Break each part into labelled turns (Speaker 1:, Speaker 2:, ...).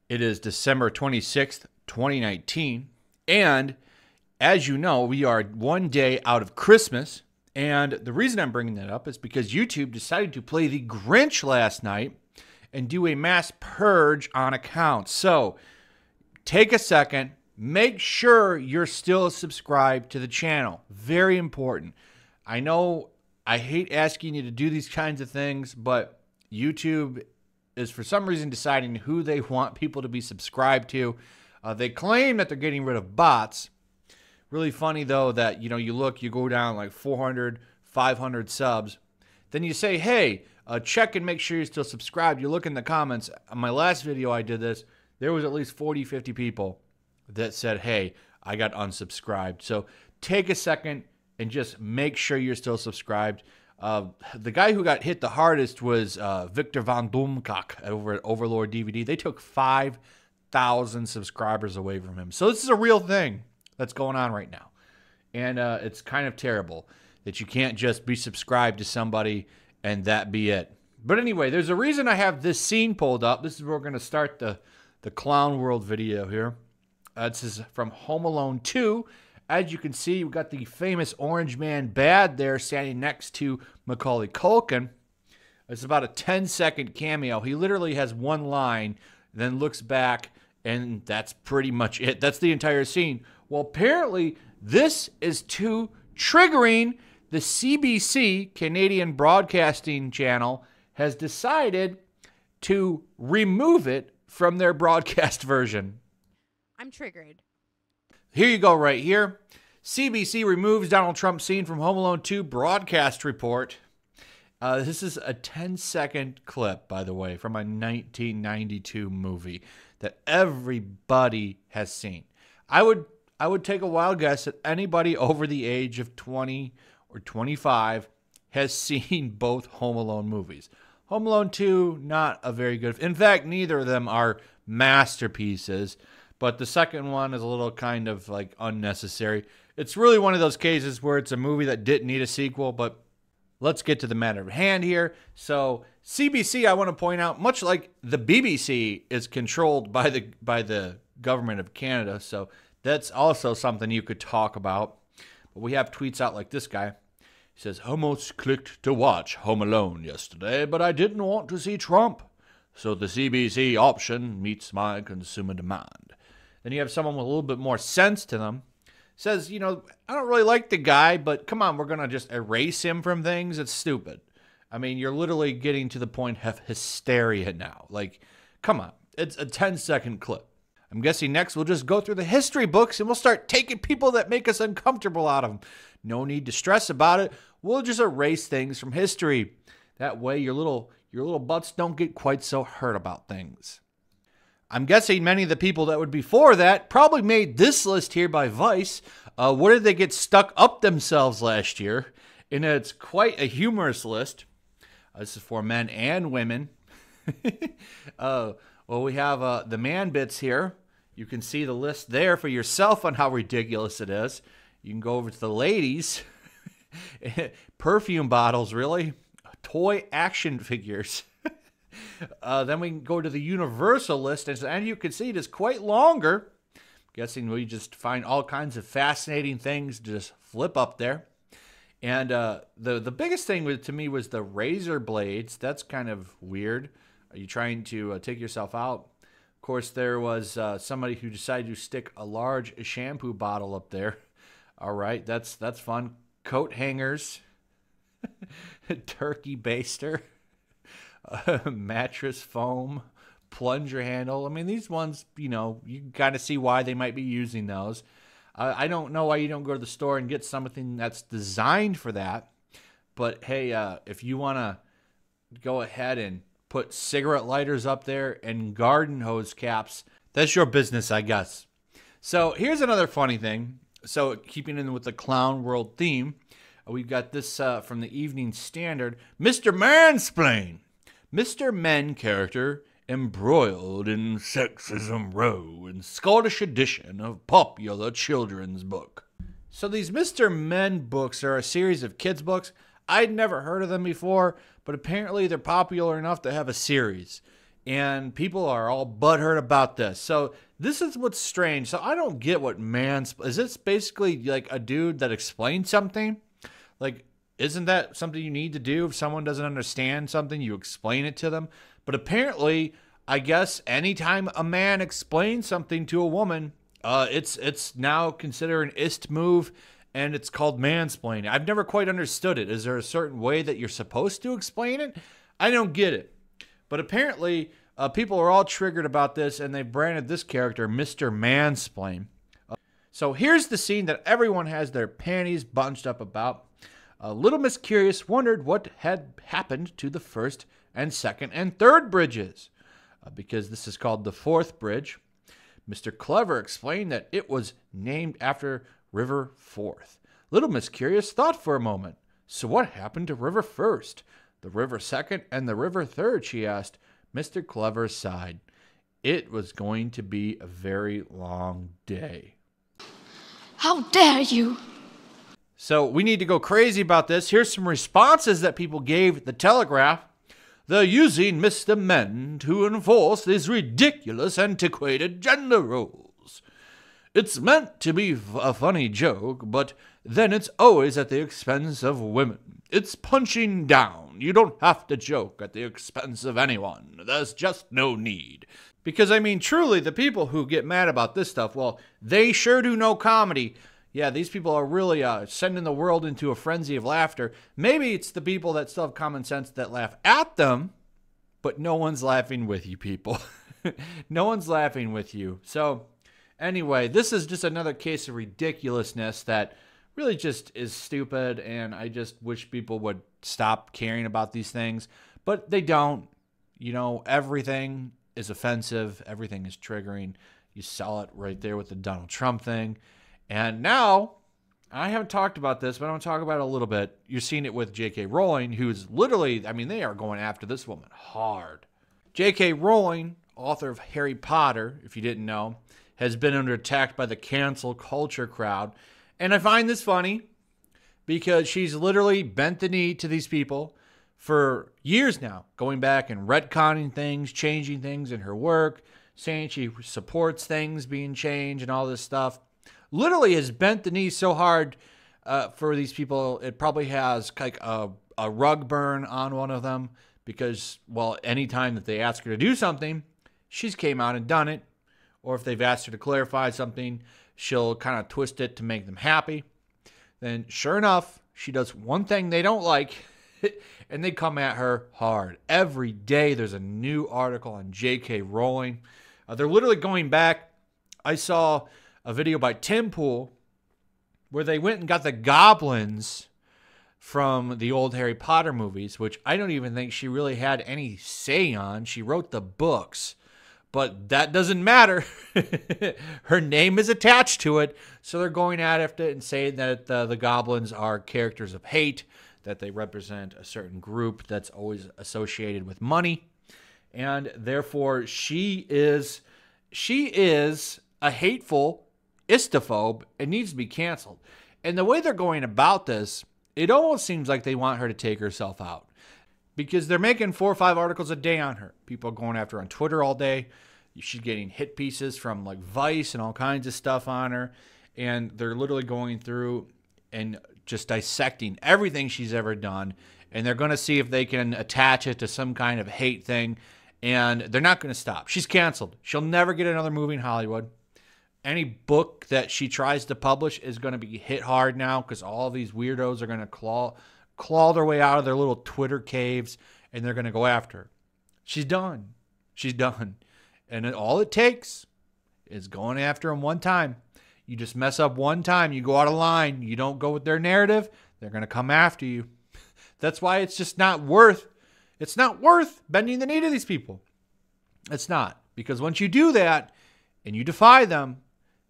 Speaker 1: It is December 26th, 2019. And as you know, we are one day out of Christmas. And the reason I'm bringing that up is because YouTube decided to play the Grinch last night and do a mass purge on accounts. So take a second, make sure you're still subscribed to the channel. Very important. I know I hate asking you to do these kinds of things, but YouTube is for some reason deciding who they want people to be subscribed to. They claim that they're getting rid of bots. Really funny, though, that, you go down like 400, 500 subs. Then you say, hey, check and make sure you're still subscribed. You look in the comments. On my last video I did this, there was at least 40, 50 people that said, hey, I got unsubscribed. So take a second and just make sure you're still subscribed. The guy who got hit the hardest was Victor Von Doomkak over at Overlord DVD. They took 5,000 subscribers away from him. So this is a real thing that's going on right now. And it's kind of terrible that you can't just be subscribed to somebody and that be it. But anyway, there's a reason I have this scene pulled up. This is where we're going to start the Clown World video here. This is from Home Alone 2. As you can see, we've got the famous Orange Man Bad there standing next to Macaulay Culkin. It's about a 10-second cameo. He literally has one line, then looks back, and that's pretty much it. That's the entire scene. Well, apparently, this is too triggering. The CBC, Canadian Broadcasting Channel, has decided to remove it from their broadcast version.
Speaker 2: I'm triggered.
Speaker 1: Here you go right here. CBC removes Donald Trump scene from Home Alone 2 broadcast report. This is a 10-second clip, by the way, from a 1992 movie that everybody has seen. I would take a wild guess that anybody over the age of 20 or 25 has seen both Home Alone movies. Home Alone 2, not a very good. In fact, neither of them are masterpieces. But the second one is a little kind of like unnecessary. It's really one of those cases where it's a movie that didn't need a sequel, but let's get to the matter at hand here. So CBC, I want to point out, much like the BBC is controlled by the government of Canada, so that's also something you could talk about. But we have tweets out like this guy. He says, almost clicked to watch Home Alone yesterday, but I didn't want to see Trump. So the CBC option meets my consumer demand. Then you have someone with a little bit more sense to them. Says, I don't really like the guy, but come on, we're going to just erase him from things. It's stupid. I mean, you're literally getting to the point of hysteria now. Like, come on. It's a 10-second clip. I'm guessing next we'll just go through the history books and we'll start taking people that make us uncomfortable out of them. No need to stress about it. We'll just erase things from history. That way your little butts don't get quite so hurt about things. I'm guessing many of the people that would be for that probably made this list here by Vice. What did they get stuck up themselves last year? And it's quite a humorous list. This is for men and women. Well, we have the man bits here. You can see the list there for yourself on how ridiculous it is. You can go over to the ladies. Perfume bottles, really. Toy action figures. Then we can go to the universal list, and you can see it is quite longer. I'm guessing we just find all kinds of fascinating things to just flip up there. And the biggest thing to me was the razor blades. That's kind of weird. Are you trying to take yourself out? Of course, there was somebody who decided to stick a large shampoo bottle up there. All right, that's fun. Coat hangers, turkey baster. Mattress foam, plunger handle. I mean, these ones, you can kind of see why they might be using those. I don't know why you don't go to the store and get something that's designed for that. But hey, if you want to go ahead and put cigarette lighters up there and garden hose caps, that's your business, I guess. So here's another funny thing. So keeping in with the Clown World theme, we've got this from the Evening Standard. Mr. Mansplain. Mr. Men character embroiled in sexism row in Scottish edition of popular children's book. So these Mr. Men books are a series of kids books. I'd never heard of them before, but apparently they're popular enough to have a series. And people are all butthurt about this. So this is what's strange. So I don't get what is this basically like a dude that explains something? Like, isn't that something you need to do? If someone doesn't understand something, you explain it to them. But apparently, I guess anytime a man explains something to a woman, it's now considered an ist move, and it's called mansplaining. I've never quite understood it. Is there a certain way that you're supposed to explain it? I don't get it. But apparently, people are all triggered about this, and they've branded this character Mr. Mansplain. So here's the scene that everyone has their panties bunched up about. Little Miss Curious wondered what had happened to the first and second and third bridges. Because this is called the fourth bridge, Mr. Clever explained that it was named after River Fourth. Little Miss Curious thought for a moment. So what happened to River First? The River Second and the River Third, she asked. Mr. Clever sighed. It was going to be a very long day.
Speaker 2: How dare you!
Speaker 1: So we need to go crazy about this. Here's some responses that people gave the Telegraph. They're using Mr. Men to enforce these ridiculous, antiquated gender roles. It's meant to be a funny joke, but then it's always at the expense of women. It's punching down. You don't have to joke at the expense of anyone. There's just no need. Because, I mean, truly, the people who get mad about this stuff, well, they sure do know comedy. Yeah, these people are really sending the world into a frenzy of laughter. Maybe it's the people that still have common sense that laugh at them, but no one's laughing with you, people. No one's laughing with you. So, anyway, this is just another case of ridiculousness that really just is stupid, and I just wish people would stop caring about these things. But they don't. You know, everything is offensive. Everything is triggering. You saw it right there with the Donald Trump thing. And now, I haven't talked about this, but I'm going to talk about it a little bit. You're seeing it with J.K. Rowling, who's literally, I mean, they are going after this woman hard. J.K. Rowling, author of Harry Potter, if you didn't know, has been under attack by the cancel culture crowd. And I find this funny because she's literally bent the knee to these people for years now, going back and retconning things, changing things in her work, saying she supports things being changed and all this stuff. Literally has bent the knee so hard for these people, it probably has like a rug burn on one of them because, well, anytime that they ask her to do something, she's came out and done it. Or if they've asked her to clarify something, she'll kind of twist it to make them happy. Then, sure enough, she does one thing they don't like, and they come at her hard. Every day there's a new article on J.K. Rowling. They're literally going back. I saw a video by Tim Pool where they went and got the goblins from the old Harry Potter movies, which I don't even think she really had any say on. She wrote the books, but that doesn't matter. Her name is attached to it, so they're going at it and saying that the goblins are characters of hate, that they represent a certain group that's always associated with money, and therefore she is a hateful istophobe and needs to be canceled. And the way they're going about this, it almost seems like they want her to take herself out because they're making 4 or 5 articles a day on her. People are going after her on Twitter all day. She's getting hit pieces from like Vice and all kinds of stuff on her. And they're literally going through and just dissecting everything she's ever done. And they're going to see if they can attach it to some kind of hate thing. And they're not going to stop. She's canceled. She'll never get another movie in Hollywood. Any book that she tries to publish is going to be hit hard now because all these weirdos are going to claw their way out of their little Twitter caves, and they're going to go after her. She's done. She's done. And all it takes is going after them one time. You just mess up one time. You go out of line. You don't go with their narrative. They're going to come after you. That's why it's just not worth. It's not worth bending the knee to these people. It's not. Because once you do that and you defy them,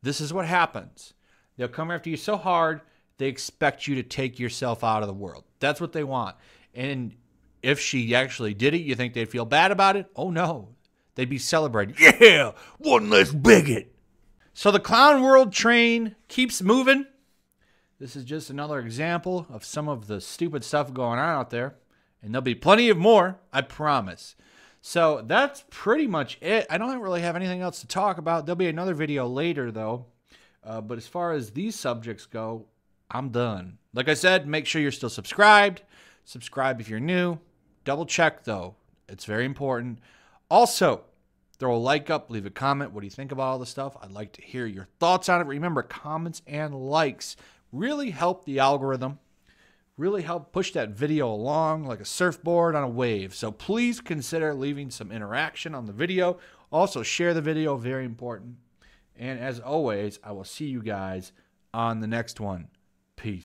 Speaker 1: this is what happens. They'll come after you so hard, they expect you to take yourself out of the world. That's what they want. And if she actually did it, you think they'd feel bad about it? Oh, no. They'd be celebrating. Yeah, one less bigot. So the clown world train keeps moving. This is just another example of some of the stupid stuff going on out there. And there'll be plenty of more, I promise. So that's pretty much it. I don't really have anything else to talk about. There'll be another video later, though. But as far as these subjects go, I'm done. Like I said, make sure you're still subscribed. Subscribe if you're new. Double check, though. It's very important. Also, throw a like up, leave a comment. What do you think about all this stuff? I'd like to hear your thoughts on it. Remember, comments and likes really help the algorithm, really help push that video along like a surfboard on a wave. So please consider leaving some interaction on the video. Also, share the video, very important. And as always, I will see you guys on the next one. Peace.